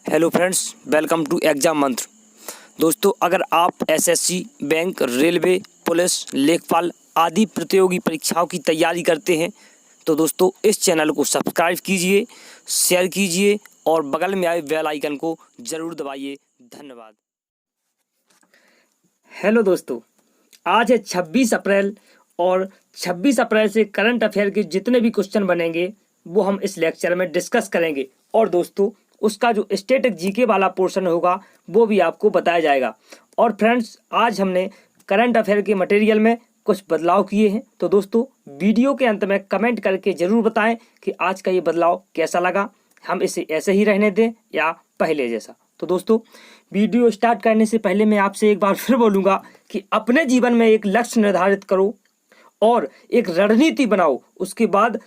Hello friends, welcome to exam Mantra. दोस्तों, अगर आप एसएससी, बैंक, रेलवे, पुलिस, लेखपाल आदि प्रतियोगी परीक्षाओं की तैयारी करते हैं तो दोस्तों इस चैनल को सब्सक्राइब कीजिए, शेयर कीजिए और बगल में आए बेल आइकन को ज़रूर दबाइए। धन्यवाद। हेलो दोस्तों, आज है 26 अप्रैल और 26 अप्रैल से करंट अफेयर के जितने भी क्वेश्चन बनेंगे वो हम इस लेक्चर में डिस्कस करेंगे। और दोस्तों उसका जो स्टैटिक जीके वाला पोर्शन होगा वो भी आपको बताया जाएगा। और फ्रेंड्स, आज हमने करंट अफेयर के मटेरियल में कुछ बदलाव किए हैं, तो दोस्तों वीडियो के अंत में कमेंट करके ज़रूर बताएं कि आज का ये बदलाव कैसा लगा, हम इसे ऐसे ही रहने दें या पहले जैसा। तो दोस्तों वीडियो स्टार्ट करने से पहले मैं आपसे एक बार फिर बोलूँगा कि अपने जीवन में एक लक्ष्य निर्धारित करो और एक रणनीति बनाओ। उसके बाद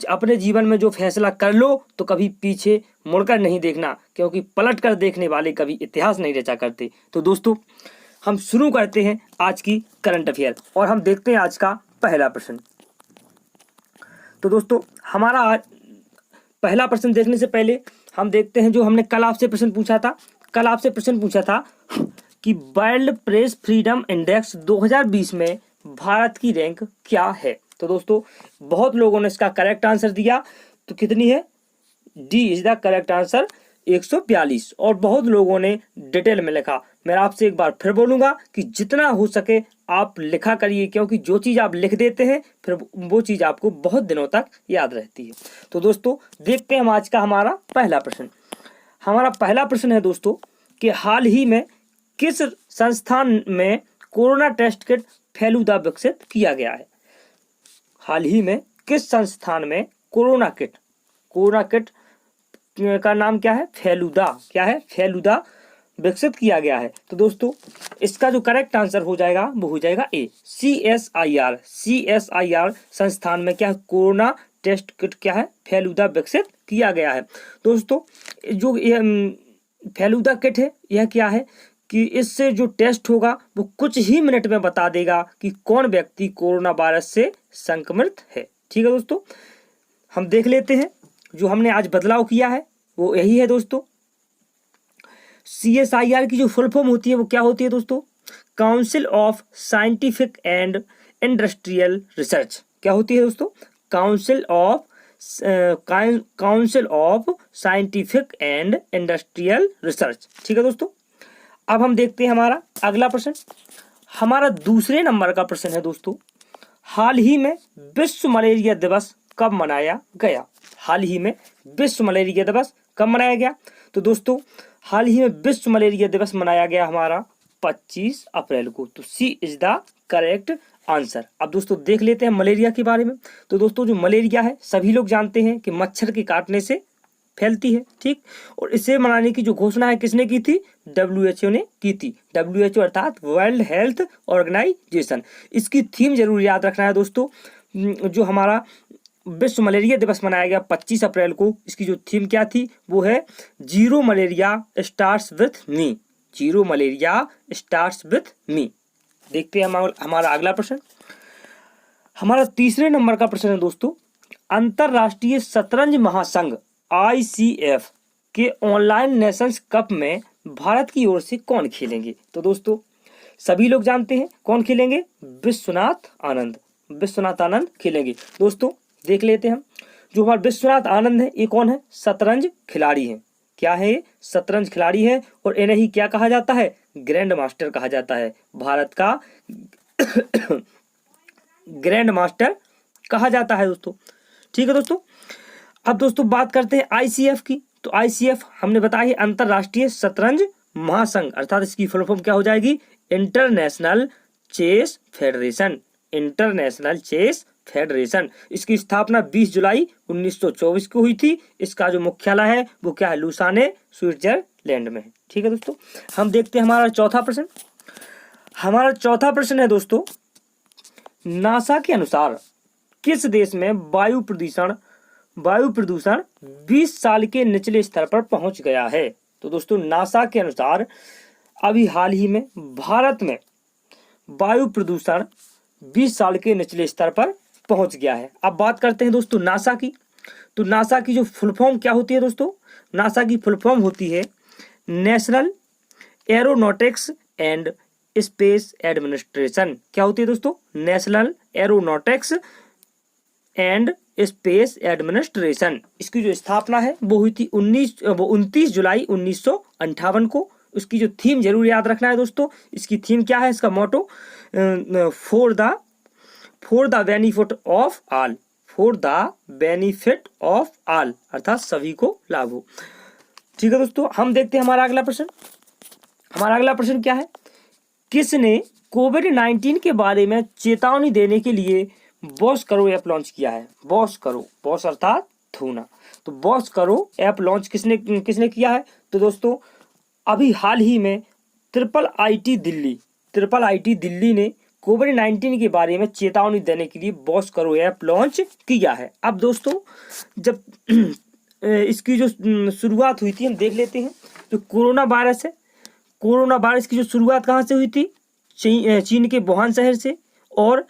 अपने जीवन में जो फैसला कर लो तो कभी पीछे मुड़कर नहीं देखना, क्योंकि पलट कर देखने वाले कभी इतिहास नहीं रचा करते। तो दोस्तों हम शुरू करते हैं आज की करंट अफेयर और हम देखते हैं आज का पहला प्रश्न। तो दोस्तों हमारा आज पहला प्रश्न देखने से पहले हम देखते हैं जो हमने कल आपसे प्रश्न पूछा था। कल आपसे प्रश्न पूछा था कि वर्ल्ड प्रेस फ्रीडम इंडेक्स 2020 में भारत की रैंक क्या है। तो दोस्तों बहुत लोगों ने इसका करेक्ट आंसर दिया, तो कितनी है? D is the correct answer, 142। और बहुत लोगों ने डिटेल में लिखा। मैं आपसे एक बार फिर बोलूंगा कि जितना हो सके आप लिखा करिए, क्योंकि जो चीज़ आप लिख देते हैं फिर वो चीज़ आपको बहुत दिनों तक याद रहती है। तो दोस्तों देखते हैं हम आज का हमारा पहला प्रश्न। हमारा पहला प्रश्न है दोस्तों कि हाल ही में किस संस्थान में कोरोना टेस्ट किट फेलुदा विकसित किया गया है? हाल ही में किस संस्थान में कोरोना किट का नाम क्या है? फेलुदा। क्या है? फेलुदा विकसित किया गया है। तो दोस्तों इसका जो करेक्ट आंसर हो जाएगा वो हो जाएगा ए, CSIR संस्थान में क्या है? कोरोना टेस्ट किट क्या है? फेलुदा विकसित किया गया है। दोस्तों जो फेलुदा किट है यह क्या है कि इससे जो टेस्ट होगा वो कुछ ही मिनट में बता देगा कि कौन व्यक्ति कोरोना वायरस से संक्रमित है। ठीक है दोस्तों, हम देख लेते हैं जो हमने आज बदलाव किया है वो यही है दोस्तों। CSIR की जो फुल फॉर्म होती है वो क्या होती है दोस्तों? Council of scientific and industrial research. क्या होती है दोस्तों? Council of scientific and industrial research. ठीक है दोस्तों, अब हम देखते हैं हमारा अगला प्रश्न। हमारा दूसरे नंबर का प्रश्न है दोस्तों, हाल ही में विश्व मलेरिया दिवस कब मनाया गया? हाल ही में विश्व मलेरिया दिवस कब मनाया गया? तो दोस्तों हाल ही में विश्व मलेरिया दिवस मनाया गया हमारा 25 अप्रैल को। तो सी इज द करेक्ट आंसर। अब दोस्तों देख लेते हैं मलेरिया के बारे में। तो दोस्तों जो मलेरिया है सभी लोग जानते हैं कि मच्छर के काटने से फैलती है। ठीक, और इसे मनाने की जो घोषणा है किसने की थी? WHO ने की थी। WHO अर्थात वर्ल्ड हेल्थ ऑर्गेनाइजेशन। इसकी थीम जरूर याद रखना है दोस्तों। जो हमारा विश्व मलेरिया दिवस मनाया गया 25 अप्रैल को, इसकी जो थीम क्या थी वो है zero malaria starts with me. Zero malaria starts with me. देखते हैं हमारा अगला प्रश्न। हमारा तीसरे नंबर का प्रश्न है दोस्तों, अंतरराष्ट्रीय शतरंज महासंघ ICF के ऑनलाइन नेशंस कप में भारत की ओर से कौन खेलेंगे? तो दोस्तों सभी लोग जानते हैं कौन खेलेंगे? विश्वनाथ आनंद खेलेंगे। दोस्तों देख लेते हैं हम जो हमारे विश्वनाथ आनंद है ये कौन है? शतरंज खिलाड़ी हैं। क्या है ये? शतरंज खिलाड़ी है और इन्हें ही क्या कहा जाता है? ग्रैंड मास्टर कहा जाता है। भारत का ग्रैंड मास्टर कहा जाता है दोस्तों। ठीक है दोस्तों, अब दोस्तों बात करते हैं ICF की। तो ICF हमने बताया है अंतरराष्ट्रीय शतरंज महासंघ, अर्थात इसकी फुल फॉर्म क्या हो जाएगी? International chess federation. International chess federation. इसकी स्थापना 20 जुलाई 1924 को हुई थी। इसका जो मुख्यालय है वो क्या है? लुसाने, स्विट्जरलैंड में है। ठीक है दोस्तों, हम देखते हैं हमारा चौथा प्रश्न। हमारा चौथा प्रश्न है दोस्तों, नासा के अनुसार किस देश में वायु प्रदूषण 20 साल के निचले स्तर पर पहुंच गया है? तो दोस्तों नासा के अनुसार अभी हाल ही में भारत में वायु प्रदूषण 20 साल के निचले स्तर पर पहुंच गया है। अब बात करते हैं दोस्तों नासा की। तो नासा की जो फुल फॉर्म क्या होती है दोस्तों? नासा की फुल फॉर्म होती है national aeronautics and space administration. क्या होती है दोस्तों? National aeronautics and space administration. इसकी जो स्थापना है वो हुई थी 29 जुलाई 1958 को। उसकी जो थीम जरूर याद रखना है दोस्तों। इसकी थीम क्या है? इसका motto for the benefit of all, for the benefit of all, अर्थात सभी को लाभ हो। ठीक है दोस्तों, हम देखते हैं हमारा अगला प्रश्न। हमारा अगला प्रश्न क्या है? किसने कोविड-19 के बारे में चेतावनी देने के लिए बॉस करो ऐप लॉन्च किया है? बॉस करो, बॉस अर्थात थूना। तो बॉस करो ऐप लॉन्च किसने किया है? तो दोस्तों अभी हाल ही में ट्रिपल आईटी दिल्ली ने कोविड-19 के बारे में चेतावनी देने के लिए बॉस करो ऐप लॉन्च किया है। अब दोस्तों जब इसकी जो शुरुआत हुई थी हम देख लेते हैं। जो कोरोना वायरस है, कोरोना वायरस की जो शुरुआत कहाँ से हुई थी? चीन के वुहान शहर से। और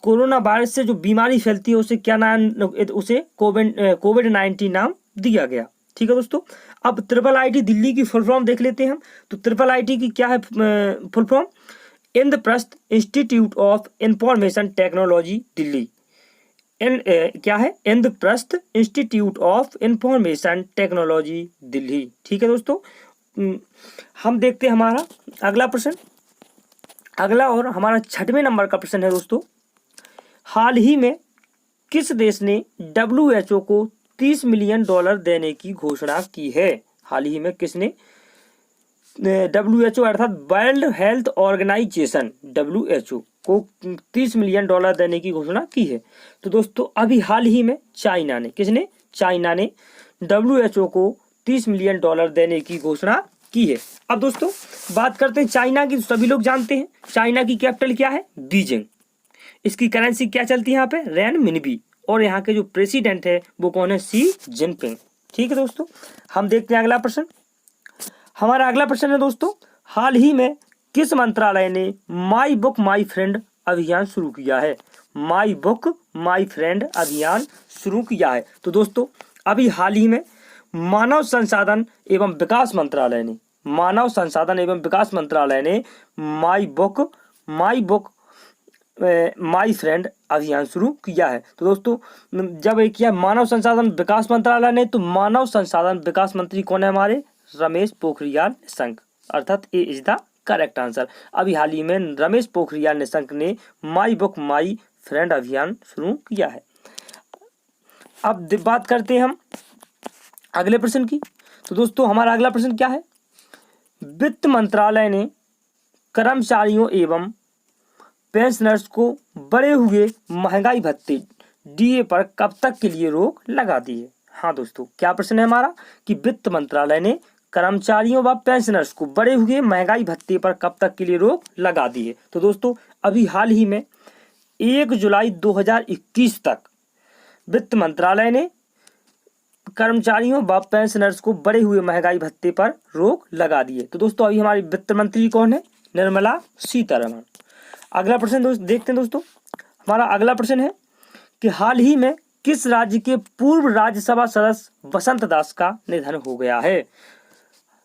कोरोना वायरस से जो बीमारी फैलती है उसे क्या नाम? उसे कोविड-19 नाम दिया गया। ठीक है दोस्तों, अब ट्रिपल आईटी दिल्ली की फुल फॉर्म देख लेते हैं हम। तो ट्रिपल आईटी की क्या है full form? Indraprastha institute of information technology Delhi. क्या है? Indraprastha institute of information technology Delhi. ठीक है दोस्तों, हम देखते हैं हमारा अगला प्रश्न। अगला और हमारा 6वें नंबर का प्रश्न है दोस्तों। हाल ही में किस देश ने WHO को $30 मिलियन देने की घोषणा की है? हाल ही में किसने WHO अर्थात वर्ल्ड हेल्थ ऑर्गेनाइजेशन WHO को $30 मिलियन देने की घोषणा की है? तो दोस्तों अभी हाल ही में चाइना ने, किसने? चाइना ने WHO को $30 मिलियन देने की घोषणा की है। अब दोस्तों बात करते हैं चाइना की। सभी लोग जानते हैं चाइना की कैपिटल क्या है? बीजिंग। इसकी करेंसी क्या चलती है यहाँ पे? रेनमिनबी। और यहाँ के जो प्रेसिडेंट है वो कौन है? Xi Jinping. ठीक है दोस्तों, हम देखते हैं अगला प्रश्न। हमारा अगला प्रश्न है दोस्तों, हाल ही में किस मंत्रालय ने माई बुक माई फ्रेंड अभियान शुरू किया है? माई बुक माई फ्रेंड अभियान शुरू किया है। तो दोस्तों अभी हाल ही में मानव संसाधन एवं विकास मंत्रालय ने माई फ्रेंड अभियान शुरू किया है। तो दोस्तों जब एक किया मानव संसाधन विकास मंत्रालय ने, तो मानव संसाधन विकास मंत्री कौन है हमारे? रमेश पोखरियाल निशंक, अर्थात ए इज द करेक्ट आंसर। अभी हाल ही में रमेश पोखरियाल निशंक ने माई बुक माई फ्रेंड अभियान शुरू किया है। अब बात करते हैं हम अगले प्रश्न की। तो दोस्तों हमारा अगला प्रश्न क्या है? वित्त मंत्रालय ने कर्मचारियों एवं पेंशनर्स को बढ़े हुए महंगाई भत्ते DA पर कब तक के लिए रोक लगा दी है? हाँ दोस्तों, क्या प्रश्न है हमारा कि वित्त मंत्रालय ने कर्मचारियों व पेंशनर्स को बढ़े हुए महंगाई भत्ते पर कब तक के लिए रोक लगा दी है? तो दोस्तों अभी हाल ही में 1 जुलाई 2021 तक वित्त मंत्रालय ने कर्मचारियों व पेंशनर्स को बढ़े हुए महंगाई भत्ते पर रोक लगा दी है। तो दोस्तों अभी हमारी वित्त मंत्री कौन है? निर्मला सीतारमण। अगला प्रश्न दोस्तों देखते हैं। दोस्तों हमारा अगला प्रश्न है कि हाल ही में किस राज्य के पूर्व राज्यसभा सदस्य वसंत दास का निधन हो गया है?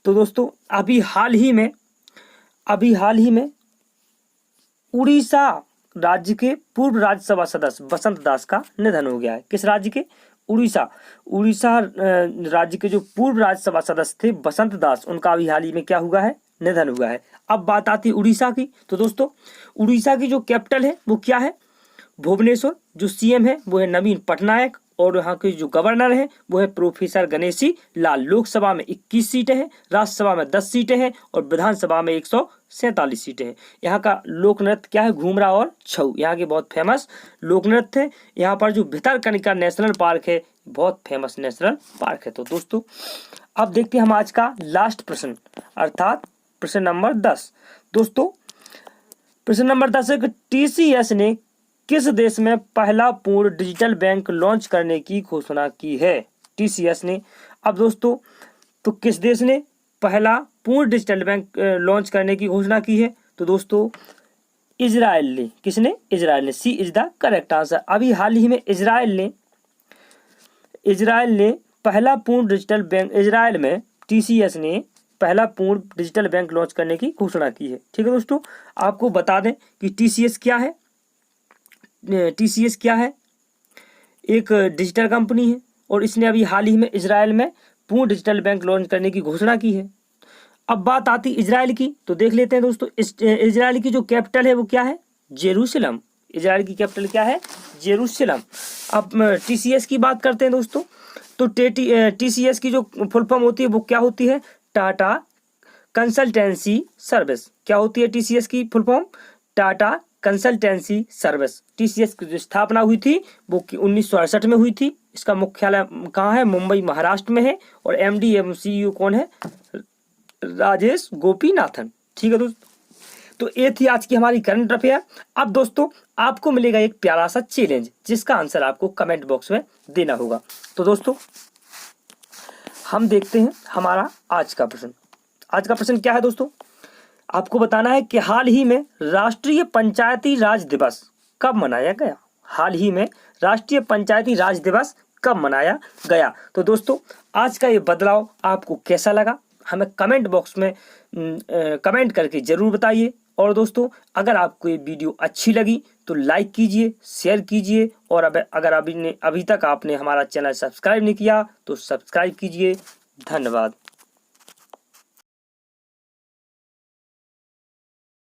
तो दोस्तों अभी हाल ही में उड़ीसा राज्य के पूर्व राज्यसभा सदस्य वसंत दास का निधन हो गया है। किस राज्य के? उड़ीसा राज्य के जो पूर्व राज्यसभा सदस्य थे वसंत दास, उनका अभी हाल ही में क्या हुआ है? निधन हुआ है। अब बात आती है उड़ीसा की। तो दोस्तों उड़ीसा की जो कैपिटल है वो क्या है? भुवनेश्वर। जो CM है वो है नवीन पटनायक और यहाँ के जो गवर्नर है वो है प्रोफेसर गणेशी लाल। लोकसभा में 21 सीटें हैं, राज्यसभा में 10 सीटें हैं और विधानसभा में 147 सीटें हैं। यहाँ का लोक नृत्य क्या है? घूमरा और छऊ, यहाँ के बहुत फेमस लोक नृत्य है। यहाँ पर जो भितरकनिका नेशनल पार्क है बहुत फेमस नेशनल पार्क है। तो दोस्तों अब देखते हैं हम आज का लास्ट प्रश्न अर्थात प्रश्न नंबर 10। दोस्तों प्रश्न नंबर 10 है कि TCS ने किस देश में पहला पूर्ण डिजिटल बैंक लॉन्च करने की घोषणा की है? TCS ने। अब दोस्तों तो किस देश ने पहला पूर्ण डिजिटल बैंक लॉन्च करने की घोषणा की है? तो दोस्तों इजराइल ने। किसने? इजराइल ने। सी इज द करेक्ट आंसर। अभी हाल ही में इजराइल ने पहला पूर्ण डिजिटल बैंक, इजराइल में TCS ने पहला पूर्ण डिजिटल बैंक लॉन्च करने की घोषणा की है। ठीक है दोस्तों, आपको बता दें कि टीसीएस क्या है। टीसीएस क्या है? एक डिजिटल कंपनी है और इसने अभी हाल ही में इजराइल में पूर्ण डिजिटल बैंक लॉन्च करने की घोषणा की है। अब बात आती इजराइल की, तो देख लेते हैं दोस्तों। इजराइल की जो कैपिटल है वो क्या है? जेरूशलम। इजराइल की कैपिटल क्या है? जेरूशलम। अब टीसीएस की बात करते हैं दोस्तों, तो टीसीएस की जो फुल फॉर्म होती है वो क्या होती है? Tata consultancy service. क्या होती है टीसीएस की full form? Tata consultancy service. TCS की जो स्थापना हुई थी वो 1968 में हुई थी। इसका मुख्यालय कहाँ है? मुंबई महाराष्ट्र में है। और एमडी एवं सीईओ कौन है? राजेश गोपीनाथन। ठीक है दोस्तों, तो ये थी आज की हमारी करंट अफेयर। अब दोस्तों आपको मिलेगा एक प्यारा सा चैलेंज, जिसका आंसर आपको कमेंट बॉक्स में देना होगा। तो दोस्तों हम देखते हैं हमारा आज का प्रश्न। आज का प्रश्न क्या है दोस्तों? आपको बताना है कि हाल ही में राष्ट्रीय पंचायती राज दिवस कब मनाया गया? हाल ही में राष्ट्रीय पंचायती राज दिवस कब मनाया गया? तो दोस्तों आज का ये बदलाव आपको कैसा लगा, हमें कमेंट बॉक्स में कमेंट करके जरूर बताइए। और दोस्तों अगर आपको ये वीडियो अच्छी लगी तो लाइक कीजिए, शेयर कीजिए, और अगर अभी तक आपने हमारा चैनल सब्सक्राइब नहीं किया तो सब्सक्राइब कीजिए। धन्यवाद।